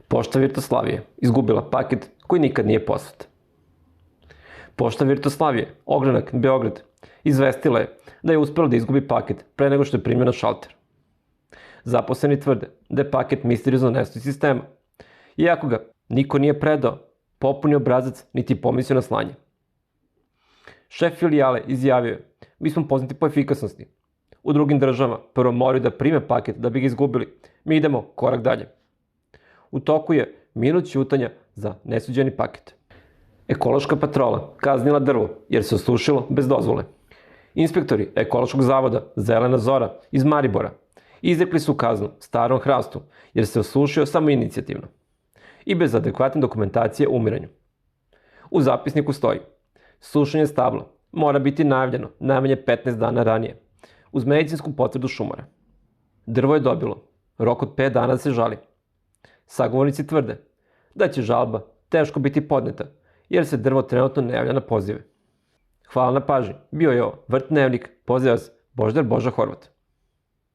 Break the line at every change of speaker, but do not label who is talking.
Pošta Virtoslavije izgubila paket koji nikad nije poslat. Pošta Virtoslavije, ogranak Beograd, izvestila je da je uspela da izgubi paket pre nego što je primio na šalter. Zaposleni tvrde da je paket misteriozno nestao iz sistema, iako ga niko nije predao, popunio obrazac niti pomislio na slanje. Šef filijale izjavio je: "Mi smo poznati po efikasnosti. U drugim državama prvo moraju da prime paket da bi ga izgubili. Mi idemo korak dalje." U toku je minut ćutanja za nesuđeni paket. Ekološka patrola kaznila drvo jer se osušilo bez dozvole. Inspektori Ekološkog zavoda Zelena Zora iz Maribora izrekli su kaznu starom hrastu jer se osušio samoinicijativno i bez adekvatne dokumentacije o umiranju. U zapisniku stoji: "Sušenje stabla mora biti najavljeno najmanje 15 dana ranije, uz medicinsku potvrdu šumara." Drvo je dobilo rok od 5 dana da se žali. Sagovornici tvrde da će žalba teško biti podneta jer se drvo trenutno ne javlja na pozive. Hvala na pažnji. Bio je ovo Vrt Dnevnik. Pozdrav vas, Božidar Boža Horvat.